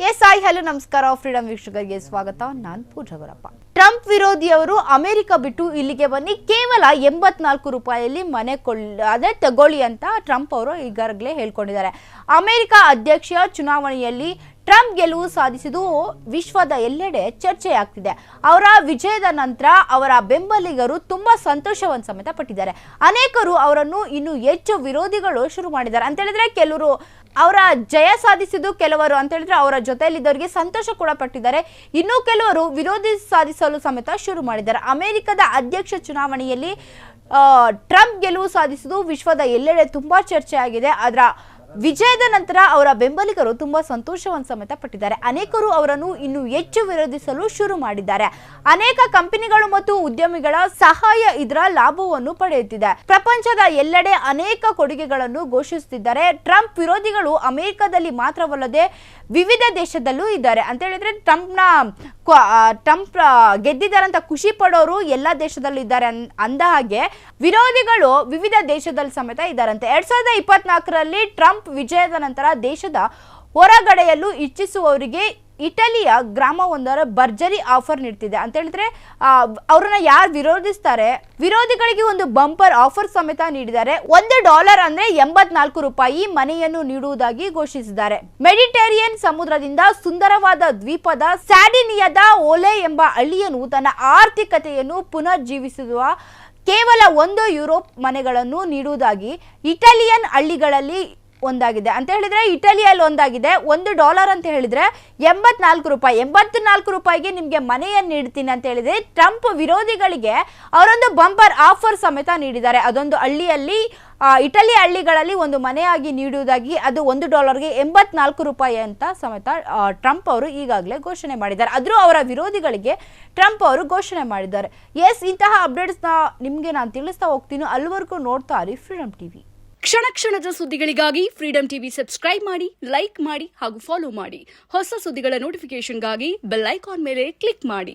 Hello ನಮಸ್ಕಾರ freedom ವೀಕ್ಷಕರಿಗೆ ಸ್ವಾಗತ. ನಾನು ಪೂಜಾ ಗುರಪ್ಪ. ಟ್ರಂಪ್ ವಿರೋಧಿಯವರು ಅಮೆರಿಕ ಬಿಟ್ಟು ಇಲ್ಲಿಗೆ ಬನ್ನಿ, ಕೇವಲ 84 ರೂಪಾಯಿಯಲ್ಲಿ ಮನೆ ತಗೊಳ್ಳಿ ಅಂತ ಟ್ರಂಪ್ ಅವರು ಈಗಾಗಲೇ ಹೇಳ್ಕೊಂಡಿದ್ದಾರೆ. ಅಮೆರಿಕ ಅಧ್ಯಕ್ಷ ಚುನಾವಣೆಯಲ್ಲಿ ಟ್ರಂಪ್ ಗೆಲುವು ಸಾಧಿಸಿದ್ದು ವಿಶ್ವದ ಎಲ್ಲೆಡೆ ಚರ್ಚೆಯಾಗ್ತಿದೆ. ಅವರ ವಿಜಯದ ನಂತರ ಅವರ ಬೆಂಬಲಿಗರು ತುಂಬಾ ಸಂತೋಷವನ್ನು ಸಮೇತ ಪಟ್ಟಿದ್ದಾರೆ. ಅನೇಕರು ಅವರನ್ನು ಇನ್ನು ಹೆಚ್ಚು ವಿರೋಧಿಗಳು ಶುರು ಮಾಡಿದ್ದಾರೆ ಅಂತ ಹೇಳಿದ್ರೆ, ಕೆಲವರು ಅವರ ಜಯ ಸಾಧಿಸಿದ್ದು, ಕೆಲವರು ಅಂತ ಹೇಳಿದ್ರೆ ಅವರ ಜೊತೆಯಲ್ಲಿದ್ದವರಿಗೆ ಸಂತೋಷ ಕೂಡ ಪಟ್ಟಿದ್ದಾರೆ. ಇನ್ನು ಕೆಲವರು ವಿರೋಧಿ ಸಾಧಿಸಲು ಸಮೇತ ಶುರು ಮಾಡಿದ್ದಾರೆ. ಅಮೆರಿಕದ ಅಧ್ಯಕ್ಷ ಚುನಾವಣೆಯಲ್ಲಿ ಟ್ರಂಪ್ ಗೆಲುವು ಸಾಧಿಸಿದ್ದು ವಿಶ್ವದ ಎಲ್ಲೆಡೆ ತುಂಬಾ ಚರ್ಚೆ ಆಗಿದೆ. ಅದರ ವಿಜಯದ ನಂತರ ಅವರ ಬೆಂಬಲಿಗರು ತುಂಬಾ ಸಂತೋಷವನ್ನು ಸಮೇತ ಪಟ್ಟಿದ್ದಾರೆ. ಅನೇಕರು ಅವರನ್ನು ಇನ್ನು ಹೆಚ್ಚು ವಿರೋಧಿಸಲು ಶುರು ಮಾಡಿದ್ದಾರೆ. ಅನೇಕ ಕಂಪನಿಗಳು ಮತ್ತು ಉದ್ಯಮಿಗಳ ಸಹಾಯ ಇದರ ಲಾಭವನ್ನು ಪಡೆಯುತ್ತಿದೆ. ಪ್ರಪಂಚದ ಎಲ್ಲೆಡೆ ಅನೇಕ ಕೊಡುಗೆಗಳನ್ನು ಘೋಷಿಸುತ್ತಿದ್ದಾರೆ. ಟ್ರಂಪ್ ವಿರೋಧಿಗಳು ಅಮೆರಿಕದಲ್ಲಿ ಮಾತ್ರವಲ್ಲದೆ ವಿವಿಧ ದೇಶದಲ್ಲೂ ಇದ್ದಾರೆ ಅಂತ ಹೇಳಿದ್ರೆ, ಟ್ರಂಪ್ ಗೆದ್ದಿದ್ದಾರಂತ ಖುಷಿ ಪಡೋರು ಎಲ್ಲ ದೇಶದಲ್ಲೂ ಇದ್ದಾರೆ ಅಂದ ಹಾಗೆ ವಿರೋಧಿಗಳು ವಿವಿಧ ದೇಶದಲ್ಲಿ ಸಮೇತ ಇದ್ದಾರಂತೆ. 2024ರಲ್ಲಿ ಟ್ರಂಪ್ ವಿಜಯದ ನಂತರ ದೇಶದ ಹೊರಗಡೆಯಲ್ಲೂ ಇಚ್ಛಿಸುವವರಿಗೆ ಇಟಲಿಯ ಗ್ರಾಮವೊಂದರ ಭರ್ಜರಿ ಆಫರ್ ನೀಡ್ತಿದೆ ಅಂತ ಹೇಳಿದ್ರೆ, ಅವ್ರನ್ನ ಯಾರು ವಿರೋಧಿಸ್ತಾರೆ ವಿರೋಧಿಗಳಿಗೆ ಒಂದು ಬಂಪರ್ ಆಫರ್ ಸಮೇತ ನೀಡಿದ್ದಾರೆ. $1 ಅಂದ್ರೆ 84 ರೂಪಾಯಿ ಮನೆಯನ್ನು ನೀಡುವುದಾಗಿ ಘೋಷಿಸಿದ್ದಾರೆ. ಮೆಡಿಟೇರಿಯನ್ ಸಮುದ್ರದಿಂದ ಸುಂದರವಾದ ದ್ವೀಪದ ಸ್ಯಾರ್ಡಿನಿಯಾದ ಓಲೆ ಎಂಬ ಹಳ್ಳಿಯ ನೂತನ ಆರ್ಥಿಕತೆಯನ್ನು ಪುನರ್ಜೀವಿಸುವ ಕೇವಲ €1 ಮನೆಗಳನ್ನು ನೀಡುವುದಾಗಿ ಇಟಾಲಿಯನ್ ಹಳ್ಳಿಗಳಲ್ಲಿ ಒಂದಾಗಿದೆ ಅಂತ ಹೇಳಿದ್ರೆ, ಇಟಲಿಯಲ್ಲಿ ಒಂದಾಗಿದೆ. $1 ಅಂತ ಹೇಳಿದ್ರೆ 84 ರೂಪಾಯಿಗೆ ನಿಮ್ಗೆ ಮನೆಯನ್ನು ನೀಡ್ತೀನಿ ಅಂತ ಹೇಳಿದ್ರೆ, ಟ್ರಂಪ್ ವಿರೋಧಿಗಳಿಗೆ ಅವರೊಂದು ಬಂಪರ್ ಆಫರ್ ಸಮೇತ ನೀಡಿದ್ದಾರೆ. ಅದೊಂದು ಹಳ್ಳಿಯಲ್ಲಿ ಇಟಲಿ ಹಳ್ಳಿಗಳಲ್ಲಿ ಒಂದು ಮನೆಯಾಗಿ ನೀಡುವುದಾಗಿ, ಅದು $1ಗೆ 84 ರೂಪಾಯಿ ಅಂತ ಸಮೇತ ಟ್ರಂಪ್ ಅವರು ಈಗಾಗಲೇ ಘೋಷಣೆ ಮಾಡಿದ್ದಾರೆ. ಆದರೂ ಅವರ ವಿರೋಧಿಗಳಿಗೆ ಟ್ರಂಪ್ ಅವರು ಘೋಷಣೆ ಮಾಡಿದ್ದಾರೆ. ಇಂತಹ ಅಪ್ಡೇಟ್ಸ್ನ ನಿಮಗೆ ನಾನು ತಿಳಿಸ್ತಾ ಹೋಗ್ತೀನಿ. ಅಲ್ಲಿವರೆಗೂ ನೋಡ್ತಾ ಇರಿ ಫ್ರೀಡಂ ಟಿವಿ. ಕ್ಷಣ ಕ್ಷಣದ ಸುದ್ದಿಗಳಿಗಾಗಿ ಫ್ರೀಡಂ ಟಿವಿ ಸಬ್ಸ್ಕ್ರೈಬ್ ಮಾಡಿ, ಲೈಕ್ ಮಾಡಿ ಹಾಗೂ ಫಾಲೋ ಮಾಡಿ. ಹೊಸ ಸುದ್ದಿಗಳ ನೋಟಿಫಿಕೇಶನ್ಗಾಗಿ ಬೆಲ್ ಐಕಾನ್ ಮೇಲೆ ಕ್ಲಿಕ್ ಮಾಡಿ.